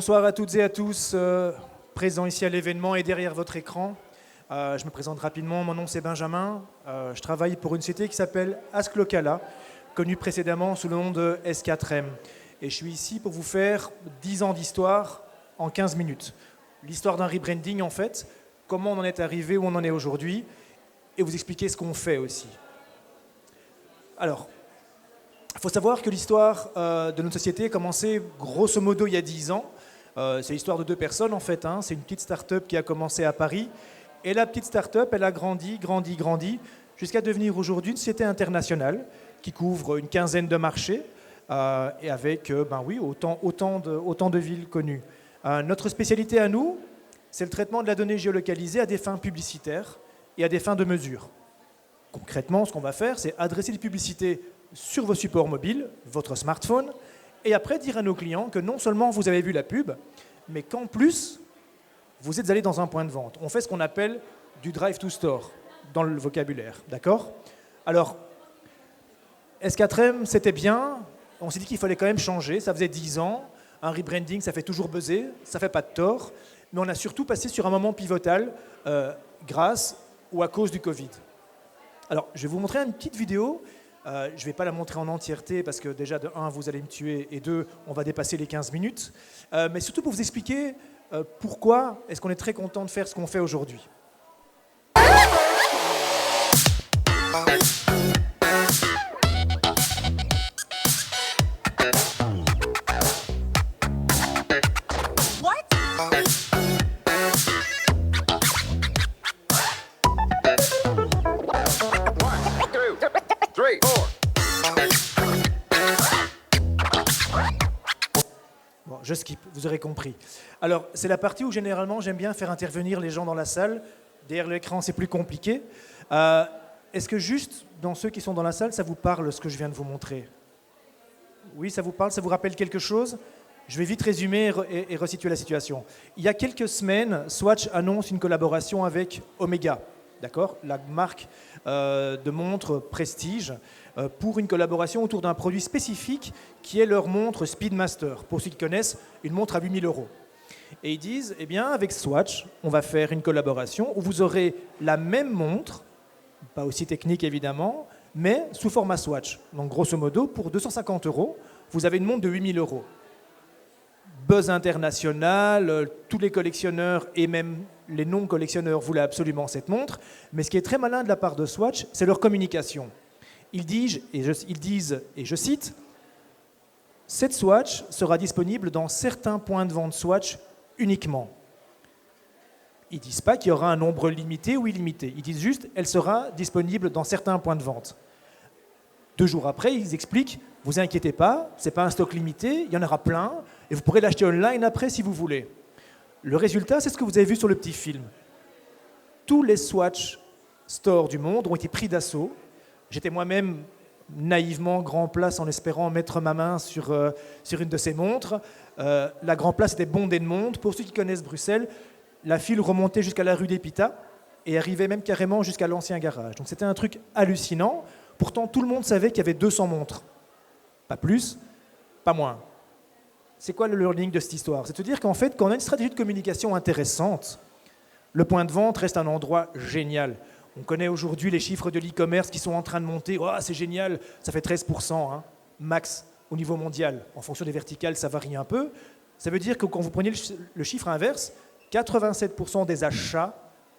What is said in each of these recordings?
Bonsoir à toutes et à tous, présents ici à l'événement et derrière votre écran. Je me présente rapidement, mon nom c'est Benjamin. Je travaille pour une société qui s'appelle Ask Locala, connue précédemment sous le nom de S4M. Et je suis ici pour vous faire 10 ans d'histoire en 15 minutes. L'histoire d'un rebranding en fait, comment on en est arrivé où on en est aujourd'hui, et vous expliquer ce qu'on fait aussi. Alors, il faut savoir que l'histoire de notre société a commencé grosso modo il y a 10 ans. C'est l'histoire de deux personnes en fait. C'est une petite start-up qui a commencé à Paris. Et la petite start-up, elle a grandi, jusqu'à devenir aujourd'hui une société internationale qui couvre une quinzaine de marchés et avec autant de villes connues. Notre spécialité à nous, c'est le traitement de la donnée géolocalisée à des fins publicitaires et à des fins de mesure. Concrètement, ce qu'on va faire, c'est adresser des publicités sur vos supports mobiles, votre smartphone, et après dire à nos clients que non seulement vous avez vu la pub, mais qu'en plus, vous êtes allé dans un point de vente. On fait ce qu'on appelle du drive to store dans le vocabulaire, d'accord? Alors, S4M, c'était bien, on s'est dit qu'il fallait quand même changer, ça faisait 10 ans, un rebranding, ça fait toujours buzzer, ça fait pas de tort, mais on a surtout passé sur un moment pivotal grâce ou à cause du Covid. Alors, je vais vous montrer une petite vidéo. Je ne vais pas la montrer en entièreté parce que déjà, de 1, vous allez me tuer, et 2, on va dépasser les 15 minutes. Mais surtout pour vous expliquer pourquoi est-ce qu'on est très content de faire ce qu'on fait aujourd'hui. Je skip, vous aurez compris. Alors, c'est la partie où généralement j'aime bien faire intervenir les gens dans la salle. Derrière l'écran, c'est plus compliqué. Est-ce que juste, dans ceux qui sont dans la salle, ça vous parle ce que je viens de vous montrer? Oui, ça vous parle? Ça vous rappelle quelque chose? Je vais vite résumer et resituer la situation. Il y a quelques semaines, Swatch annonce une collaboration avec Omega, d'accord, la marque de montres prestige, pour une collaboration autour d'un produit spécifique qui est leur montre Speedmaster. Pour ceux qui connaissent, une montre à 8 000 €. Et ils disent, eh bien, avec Swatch, on va faire une collaboration où vous aurez la même montre, pas aussi technique évidemment, mais sous format Swatch. Donc grosso modo, pour 250 €, vous avez une montre de 8 000 €. Buzz international, tous les collectionneurs et même les non-collectionneurs voulaient absolument cette montre. Mais ce qui est très malin de la part de Swatch, c'est leur communication. Ils disent, et je cite, « Cette Swatch sera disponible dans certains points de vente Swatch uniquement. » Ils ne disent pas qu'il y aura un nombre limité ou illimité. Ils disent juste « Elle sera disponible dans certains points de vente. » 2 jours après, ils expliquent « Vous inquiétez pas, ce n'est pas un stock limité, il y en aura plein, et vous pourrez l'acheter online après si vous voulez. » Le résultat, c'est ce que vous avez vu sur le petit film. Tous les Swatch stores du monde ont été pris d'assaut. J'étais moi-même naïvement grand place en espérant mettre ma main sur une de ces montres. La grand place était bondée de monde. Pour ceux qui connaissent Bruxelles, la file remontait jusqu'à la rue d'Épita et arrivait même carrément jusqu'à l'ancien garage. Donc c'était un truc hallucinant. Pourtant, tout le monde savait qu'il y avait 200 montres. Pas plus, pas moins. C'est quoi le learning de cette histoire? C'est de dire qu'en fait, quand on a une stratégie de communication intéressante, le point de vente reste un endroit génial. On connaît aujourd'hui les chiffres de l'e-commerce qui sont en train de monter. Oh, c'est génial, ça fait 13%, max au niveau mondial. En fonction des verticales, ça varie un peu. Ça veut dire que quand vous prenez le chiffre inverse, 87% des achats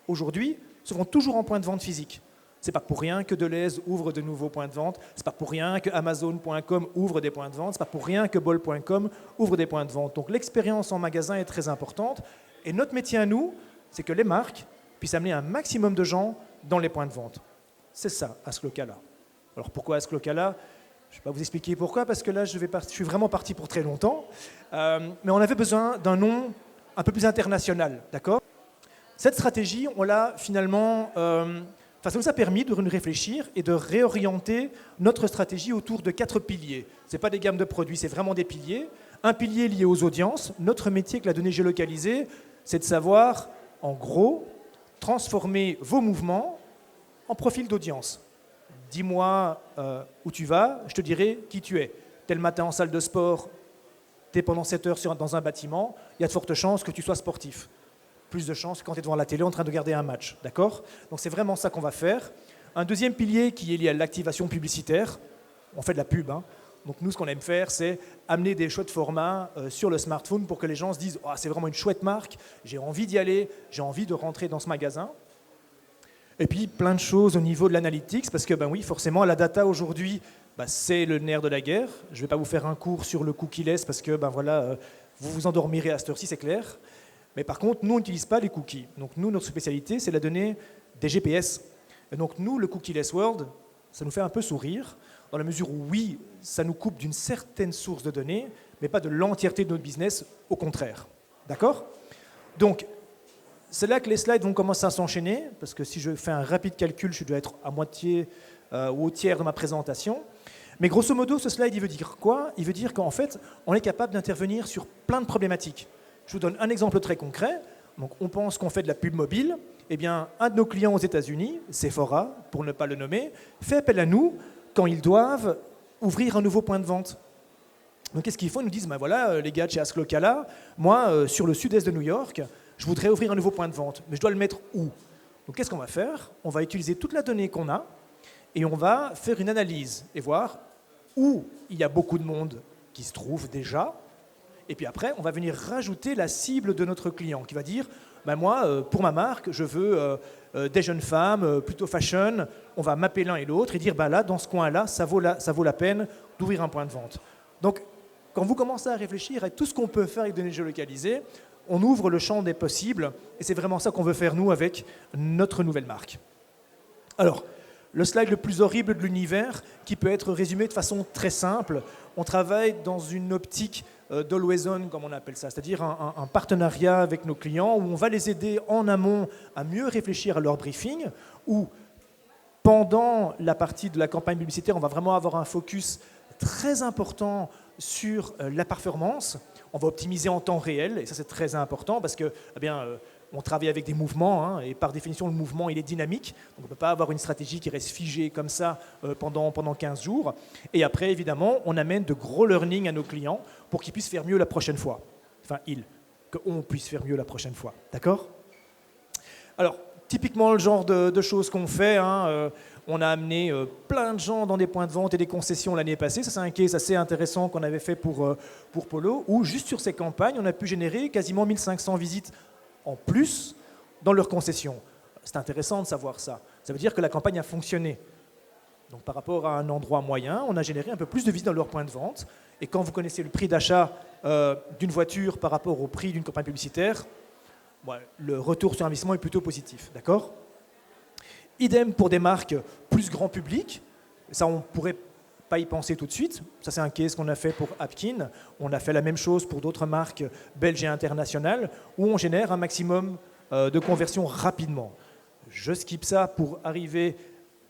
aujourd'hui se font toujours en point de vente physique. C'est pas pour rien que Deleuze ouvre de nouveaux points de vente. C'est pas pour rien que Amazon.com ouvre des points de vente. C'est pas pour rien que Bol.com ouvre des points de vente. Donc l'expérience en magasin est très importante. Et notre métier à nous, c'est que les marques puissent amener un maximum de gens dans les points de vente. C'est ça, Ask Locala. Alors pourquoi Ask Locala? Je ne vais pas vous expliquer pourquoi, parce que là, je suis vraiment parti pour très longtemps. Mais on avait besoin d'un nom un peu plus international, d'accord? Cette stratégie, on l'a finalement... ça nous a permis de réfléchir et de réorienter notre stratégie autour de 4 piliers. Ce n'est pas des gammes de produits, c'est vraiment des piliers. Un pilier lié aux audiences. Notre métier avec la donnée géolocalisée, c'est de savoir, en gros, transformer vos mouvements en profil d'audience. Dis-moi où tu vas, je te dirai qui tu es. Tel matin en salle de sport, tu es pendant 7 heures dans un bâtiment, il y a de fortes chances que tu sois sportif. Plus de chances que quand tu es devant la télé en train de regarder un match. D'accord? Donc c'est vraiment ça qu'on va faire. Un deuxième pilier qui est lié à l'activation publicitaire. On fait de la pub. Donc nous, ce qu'on aime faire, c'est amener des chouettes formats sur le smartphone pour que les gens se disent « Oh, c'est vraiment une chouette marque, j'ai envie d'y aller, j'ai envie de rentrer dans ce magasin ». Et puis plein de choses au niveau de l'analytics, parce que oui, forcément, la data aujourd'hui, c'est le nerf de la guerre. Je ne vais pas vous faire un cours sur le cookie-less, parce que vous vous endormirez à cette heure-ci, c'est clair. Mais par contre, nous, on n'utilise pas les cookies. Donc nous, notre spécialité, c'est la donnée des GPS. Et donc nous, le cookie-less world, ça nous fait un peu sourire, dans la mesure où oui, ça nous coupe d'une certaine source de données, mais pas de l'entièreté de notre business, au contraire. D'accord? Donc, c'est là que les slides vont commencer à s'enchaîner, parce que si je fais un rapide calcul, je dois être à moitié ou au tiers de ma présentation. Mais grosso modo, ce slide, il veut dire quoi? Il veut dire qu'en fait, on est capable d'intervenir sur plein de problématiques. Je vous donne un exemple très concret. Donc, on pense qu'on fait de la pub mobile. Eh bien, un de nos clients aux États-Unis, Sephora, pour ne pas le nommer, fait appel à nous quand ils doivent ouvrir un nouveau point de vente. Donc, qu'est-ce qu'ils font? Ils nous disent, voilà, les gars de chez Asclocala, moi, sur le sud-est de New York, je voudrais ouvrir un nouveau point de vente, mais je dois le mettre où? Donc, qu'est-ce qu'on va faire? On va utiliser toute la donnée qu'on a et on va faire une analyse et voir où il y a beaucoup de monde qui se trouve déjà. Et puis après, on va venir rajouter la cible de notre client qui va dire moi, pour ma marque, je veux des jeunes femmes, plutôt fashion. On va mapper l'un et l'autre et dire là, dans ce coin-là, ça vaut la peine d'ouvrir un point de vente. Donc, quand vous commencez à réfléchir à tout ce qu'on peut faire avec des données géolocalisées, on ouvre le champ des possibles et c'est vraiment ça qu'on veut faire, nous, avec notre nouvelle marque. Alors, le slide le plus horrible de l'univers, qui peut être résumé de façon très simple. On travaille dans une optique d'always on, comme on appelle ça, c'est-à-dire un partenariat avec nos clients où on va les aider en amont à mieux réfléchir à leur briefing, où pendant la partie de la campagne publicitaire, on va vraiment avoir un focus très important sur la performance. On va optimiser en temps réel, et ça c'est très important parce que, on travaille avec des mouvements, et par définition, le mouvement, il est dynamique. Donc, on ne peut pas avoir une stratégie qui reste figée comme ça pendant 15 jours. Et après, évidemment, on amène de gros learning à nos clients pour qu'ils puissent faire mieux la prochaine fois. Enfin, qu'on puisse faire mieux la prochaine fois. D'accord? Alors, typiquement, le genre de choses qu'on fait, on a amené plein de gens dans des points de vente et des concessions l'année passée. Ça, c'est un case assez intéressant qu'on avait fait pour Polo, où juste sur ces campagnes, on a pu générer quasiment 1500 visites en plus dans leurs concessions. C'est intéressant de savoir ça. Ça veut dire que la campagne a fonctionné. Donc par rapport à un endroit moyen, on a généré un peu plus de visites dans leur point de vente. Et quand vous connaissez le prix d'achat d'une voiture par rapport au prix d'une campagne publicitaire, le retour sur investissement est plutôt positif. D'accord? Idem pour des marques plus grand public. Ça, on ne pourrait pas y penser tout de suite. Ça, c'est un case qu'on a fait pour Apkin. On a fait la même chose pour d'autres marques belges et internationales où on génère un maximum de conversions rapidement. Je skip ça pour arriver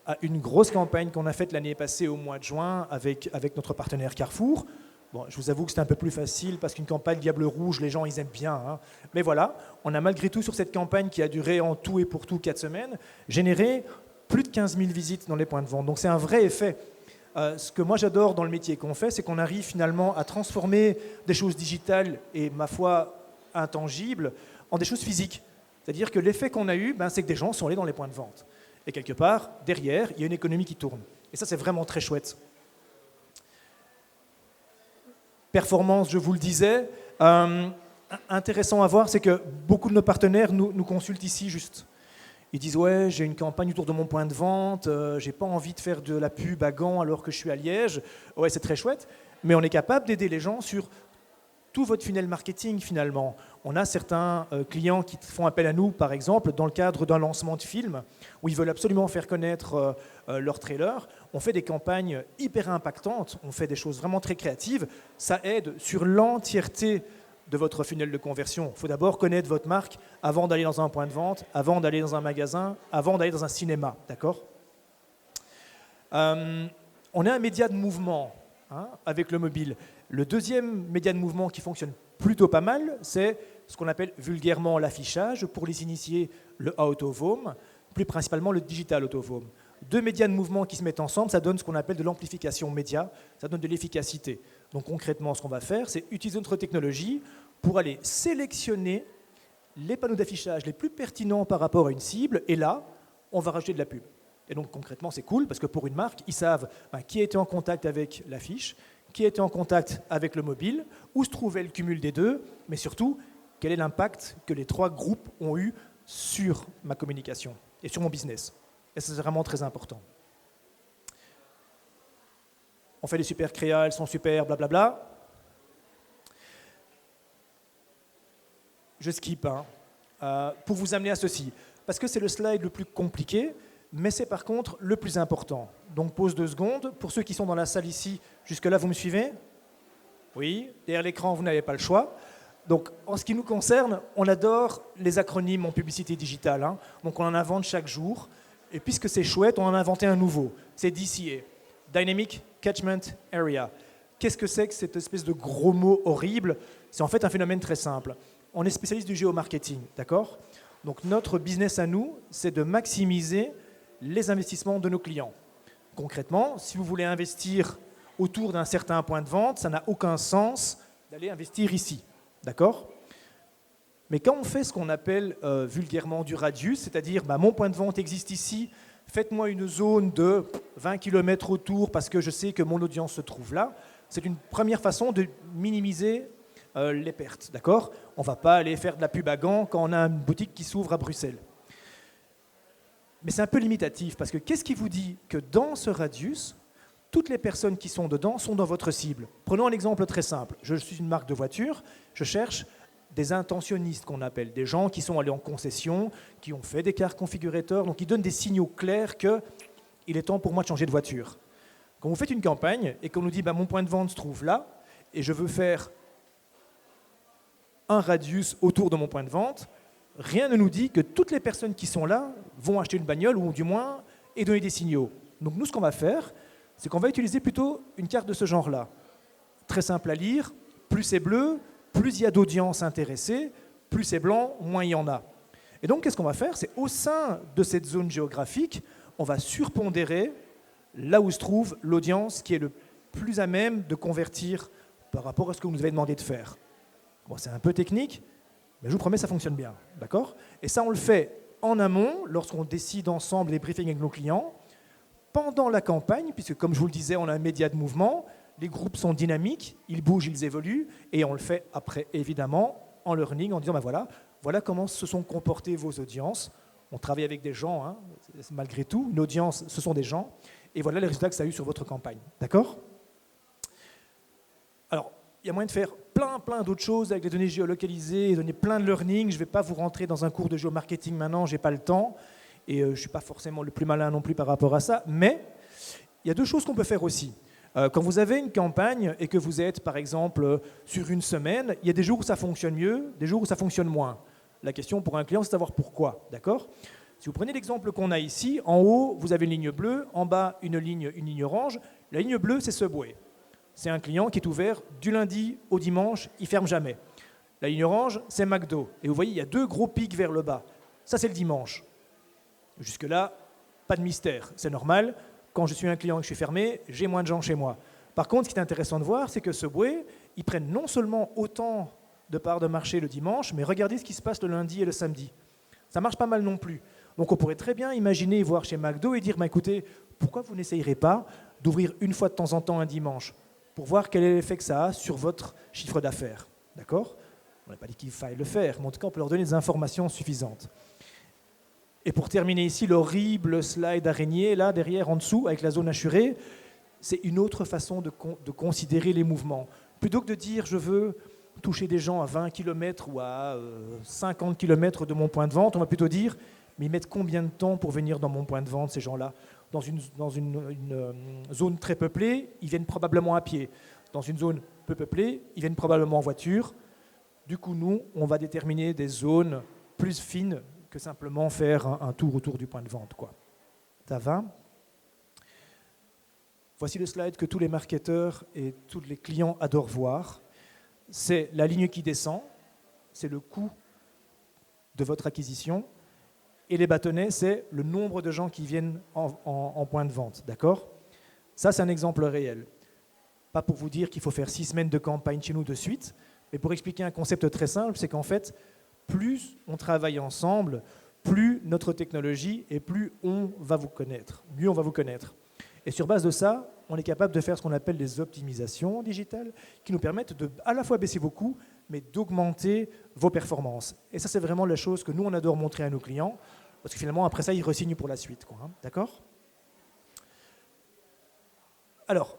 à une grosse campagne qu'on a faite l'année passée au mois de juin avec notre partenaire Carrefour. Bon, je vous avoue que c'était un peu plus facile parce qu'une campagne Diable Rouge, les gens, ils aiment bien. Mais voilà, on a malgré tout sur cette campagne qui a duré en tout et pour tout 4 semaines, généré plus de 15 000 visites dans les points de vente. Donc c'est un vrai effet. Ce que moi j'adore dans le métier qu'on fait, c'est qu'on arrive finalement à transformer des choses digitales et, ma foi, intangibles en des choses physiques. C'est-à-dire que l'effet qu'on a eu, c'est que des gens sont allés dans les points de vente. Et quelque part, derrière, il y a une économie qui tourne. Et ça, c'est vraiment très chouette. Performance, je vous le disais. Intéressant à voir, c'est que beaucoup de nos partenaires nous consultent ici juste. Ils disent « Ouais, j'ai une campagne autour de mon point de vente, j'ai pas envie de faire de la pub à Gand alors que je suis à Liège. » Ouais, c'est très chouette, mais on est capable d'aider les gens sur tout votre funnel marketing finalement. On a certains clients qui font appel à nous, par exemple, dans le cadre d'un lancement de film, où ils veulent absolument faire connaître leur trailer. On fait des campagnes hyper impactantes, on fait des choses vraiment très créatives. Ça aide sur l'entièreté de votre funnel de conversion. Il faut d'abord connaître votre marque avant d'aller dans un point de vente, avant d'aller dans un magasin, avant d'aller dans un cinéma. D'accord ? On est un média de mouvement avec le mobile. Le deuxième média de mouvement qui fonctionne plutôt pas mal, c'est ce qu'on appelle vulgairement l'affichage, pour les initiés, le out of home, plus principalement le digital out of home. deux médias de mouvement qui se mettent ensemble, ça donne ce qu'on appelle de l'amplification média, ça donne de l'efficacité. Donc concrètement, ce qu'on va faire, c'est utiliser notre technologie pour aller sélectionner les panneaux d'affichage les plus pertinents par rapport à une cible, et là, on va rajouter de la pub. Et donc concrètement, c'est cool, parce que pour une marque, ils savent qui a été en contact avec l'affiche, qui a été en contact avec le mobile, où se trouvait le cumul des deux, mais surtout, quel est l'impact que les trois groupes ont eu sur ma communication et sur mon business. Et ça, c'est vraiment très important. On fait des super créas, elles sont super, blablabla. Je skip, pour vous amener à ceci, parce que c'est le slide le plus compliqué, mais c'est par contre le plus important. Donc pause 2 secondes. Pour ceux qui sont dans la salle ici, jusque-là, vous me suivez? Oui, derrière l'écran, vous n'avez pas le choix. Donc en ce qui nous concerne, on adore les acronymes en publicité digitale. Donc on en invente chaque jour. Et puisque c'est chouette, on en a inventé un nouveau. C'est DCA, Dynamic Catchment Area. Qu'est-ce que c'est que cette espèce de gros mot horrible? C'est en fait un phénomène très simple. On est spécialiste du géomarketing, d'accord? Donc notre business à nous, c'est de maximiser les investissements de nos clients. Concrètement, si vous voulez investir autour d'un certain point de vente, ça n'a aucun sens d'aller investir ici, d'accord? Mais quand on fait ce qu'on appelle vulgairement du radius, c'est-à-dire mon point de vente existe ici, faites-moi une zone de 20 km autour parce que je sais que mon audience se trouve là, c'est une première façon de minimiser les pertes, d'accord? On ne va pas aller faire de la pub à Gand quand on a une boutique qui s'ouvre à Bruxelles. Mais c'est un peu limitatif, parce que qu'est-ce qui vous dit que dans ce radius, toutes les personnes qui sont dedans sont dans votre cible? Prenons un exemple très simple. Je suis une marque de voiture, je cherche des intentionnistes qu'on appelle, des gens qui sont allés en concession, qui ont fait des cartes configurateurs, donc qui donnent des signaux clairs qu'il est temps pour moi de changer de voiture. Quand vous faites une campagne et qu'on nous dit mon point de vente se trouve là, et je veux faire un radius autour de mon point de vente, rien ne nous dit que toutes les personnes qui sont là vont acheter une bagnole ou du moins et donner des signaux. Donc nous, ce qu'on va faire, c'est qu'on va utiliser plutôt une carte de ce genre-là. Très simple à lire, plus c'est bleu, plus il y a d'audience intéressée, plus c'est blanc, moins il y en a. Et donc qu'est-ce qu'on va faire? C'est au sein de cette zone géographique, on va surpondérer là où se trouve l'audience qui est le plus à même de convertir par rapport à ce que vous nous avez demandé de faire. Bon, c'est un peu technique, mais je vous promets, ça fonctionne bien, d'accord? Et ça, on le fait en amont, lorsqu'on décide ensemble des briefings avec nos clients, pendant la campagne, puisque comme je vous le disais, on a un média de mouvement, les groupes sont dynamiques, ils bougent, ils évoluent, et on le fait après, évidemment, en learning, en disant, voilà comment se sont comportées vos audiences. On travaille avec des gens, malgré tout, une audience, ce sont des gens, et voilà les résultats que ça a eu sur votre campagne, d'accord? Alors, il y a moyen de faire plein d'autres choses avec des données géolocalisées et donner plein de learning. Je ne vais pas vous rentrer dans un cours de géomarketing maintenant, je n'ai pas le temps. Et je ne suis pas forcément le plus malin non plus par rapport à ça. Mais il y a deux choses qu'on peut faire aussi. Quand vous avez une campagne et que vous êtes, par exemple, sur une semaine, il y a des jours où ça fonctionne mieux, des jours où ça fonctionne moins. La question pour un client, c'est de savoir pourquoi. D'accord ? Si vous prenez l'exemple qu'on a ici, en haut, vous avez une ligne bleue, en bas, une ligne orange. La ligne bleue, c'est Subway. C'est un client qui est ouvert du lundi au dimanche, il ne ferme jamais. La ligne orange, c'est McDo. Et vous voyez, il y a deux gros pics vers le bas. Ça, c'est le dimanche. Jusque-là, pas de mystère. C'est normal. Quand je suis un client et que je suis fermé, j'ai moins de gens chez moi. Par contre, ce qui est intéressant de voir, c'est que Subway, ils prennent non seulement autant de parts de marché le dimanche, mais regardez ce qui se passe le lundi et le samedi. Ça marche pas mal non plus. Donc on pourrait très bien imaginer et voir chez McDo et dire, écoutez, pourquoi vous n'essayerez pas d'ouvrir une fois de temps en temps un dimanche pour voir quel est l'effet que ça a sur votre chiffre d'affaires. D'accord ? On n'a pas dit qu'il faille le faire, mais en tout cas, on peut leur donner des informations suffisantes. Et pour terminer ici, l'horrible slide araignée, là, derrière, en dessous, avec la zone assurée, c'est une autre façon de considérer les mouvements. Plutôt que de dire, je veux toucher des gens à 20 km ou à 50 km de mon point de vente, on va plutôt dire, mais ils mettent combien de temps pour venir dans mon point de vente, ces gens-là ? Dans une zone très peuplée, ils viennent probablement à pied. Dans une zone peu peuplée, ils viennent probablement en voiture. Du coup, nous, on va déterminer des zones plus fines que simplement faire un tour autour du point de vente, quoi. Ça va ? Voici le slide que tous les marketeurs et tous les clients adorent voir. C'est la ligne qui descend, c'est le coût de votre acquisition. Et les bâtonnets, c'est le nombre de gens qui viennent en point de vente. D'accord ? Ça, c'est un exemple réel. Pas pour vous dire qu'il faut faire 6 semaines de campagne chez nous de suite, mais pour expliquer un concept très simple, c'est qu'en fait, plus on travaille ensemble, plus notre technologie et plus on va vous connaître, mieux on va vous connaître. Et sur base de ça, on est capable de faire ce qu'on appelle des optimisations digitales qui nous permettent de à la fois baisser vos coûts, mais d'augmenter vos performances. Et ça, c'est vraiment la chose que nous, on adore montrer à nos clients, parce que finalement, après ça, ils re-signent pour la suite. D'accord ? Alors,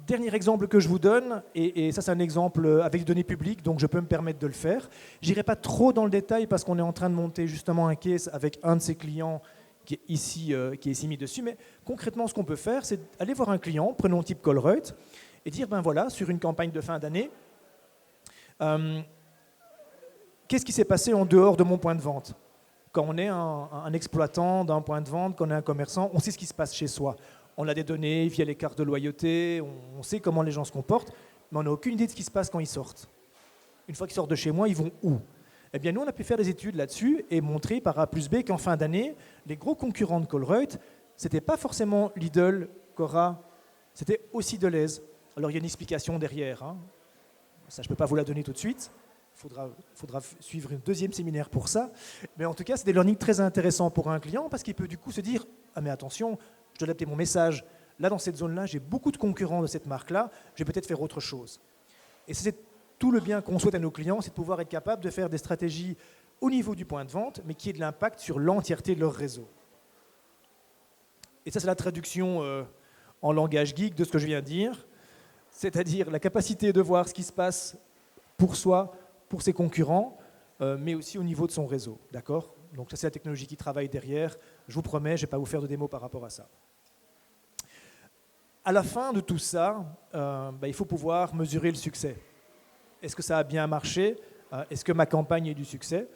dernier exemple que je vous donne, et ça c'est un exemple avec des données publiques, donc je peux me permettre de le faire. Je n'irai pas trop dans le détail parce qu'on est en train de monter justement un case avec un de ses clients qui est ici mis dessus, mais concrètement ce qu'on peut faire, c'est aller voir un client, prenons le type Colruyt, et dire, ben voilà, sur une campagne de fin d'année, qu'est-ce qui s'est passé en dehors de mon point de vente ? Quand on est un exploitant d'un point de vente, quand on est un commerçant, on sait ce qui se passe chez soi. On a des données via les cartes de loyauté, on sait comment les gens se comportent, mais on n'a aucune idée de ce qui se passe quand ils sortent. Une fois qu'ils sortent de chez moi, ils vont où ? Eh bien, nous, on a pu faire des études là-dessus et montrer par A plus B qu'en fin d'année, les gros concurrents de Colruyt, ce n'était pas forcément Lidl, Cora, c'était aussi Delhaize. Alors, il y a une explication derrière. Ça, je ne peux pas vous la donner tout de suite. Il faudra suivre un deuxième séminaire pour ça. Mais en tout cas, c'est des learnings très intéressants pour un client parce qu'il peut du coup se dire « Ah mais attention, je dois adapter mon message. Là, dans cette zone-là, j'ai beaucoup de concurrents de cette marque-là. Je vais peut-être faire autre chose. » Et c'est tout le bien qu'on souhaite à nos clients, c'est de pouvoir être capable de faire des stratégies au niveau du point de vente, mais qui aient de l'impact sur l'entièreté de leur réseau. Et ça, c'est la traduction en langage geek de ce que je viens de dire, c'est-à-dire la capacité de voir ce qui se passe pour soi, pour ses concurrents, mais aussi au niveau de son réseau. D'accord ? Donc ça, c'est la technologie qui travaille derrière. Je vous promets, je ne vais pas vous faire de démo par rapport à ça. À la fin de tout ça, il faut pouvoir mesurer le succès. Est-ce que ça a bien marché ? Est-ce que ma campagne a eu du succès ?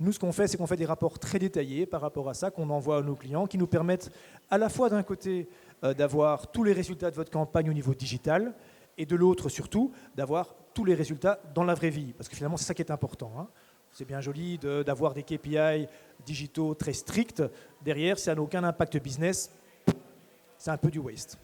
Nous, ce qu'on fait, c'est qu'on fait des rapports très détaillés par rapport à ça, qu'on envoie à nos clients, qui nous permettent à la fois d'un côté d'avoir tous les résultats de votre campagne au niveau digital, et de l'autre surtout, d'avoir tous les résultats dans la vraie vie. Parce que finalement, c'est ça qui est important. C'est bien joli d'avoir des KPI digitaux très stricts. Derrière, si ça n'a aucun impact business, c'est un peu du waste.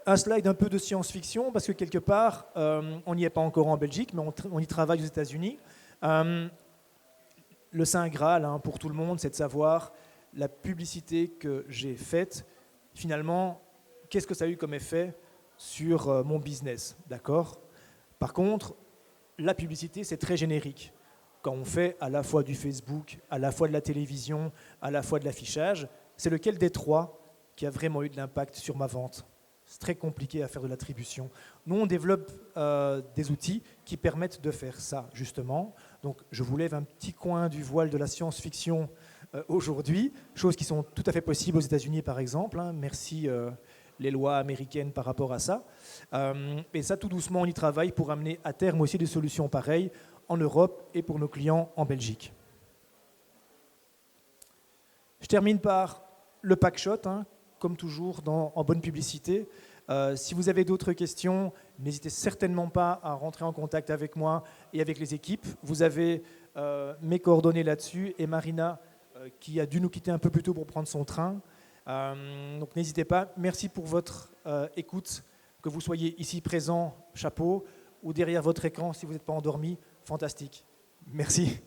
Un slide un peu de science-fiction, parce que quelque part, on n'y est pas encore en Belgique, mais on y travaille aux États-Unis. Le Saint Graal, pour tout le monde, c'est de savoir la publicité que j'ai faite, finalement, qu'est-ce que ça a eu comme effet sur mon business, d'accord ? Par contre, la publicité, c'est très générique. Quand on fait à la fois du Facebook, à la fois de la télévision, à la fois de l'affichage, c'est lequel des trois qui a vraiment eu de l'impact sur ma vente ? C'est très compliqué à faire de l'attribution. Nous, on développe des outils qui permettent de faire ça, justement. Donc, je vous lève un petit coin du voile de la science-fiction aujourd'hui, choses qui sont tout à fait possibles aux États-Unis, par exemple. Merci les lois américaines par rapport à ça. Et ça, tout doucement, on y travaille pour amener à terme aussi des solutions pareilles en Europe et pour nos clients en Belgique. Je termine par le packshot, comme toujours en bonne publicité. Si vous avez d'autres questions, n'hésitez certainement pas à rentrer en contact avec moi et avec les équipes. Vous avez mes coordonnées là-dessus et Marina qui a dû nous quitter un peu plus tôt pour prendre son train. Donc n'hésitez pas. Merci pour votre écoute, que vous soyez ici présent, chapeau, ou derrière votre écran si vous n'êtes pas endormi, fantastique. Merci.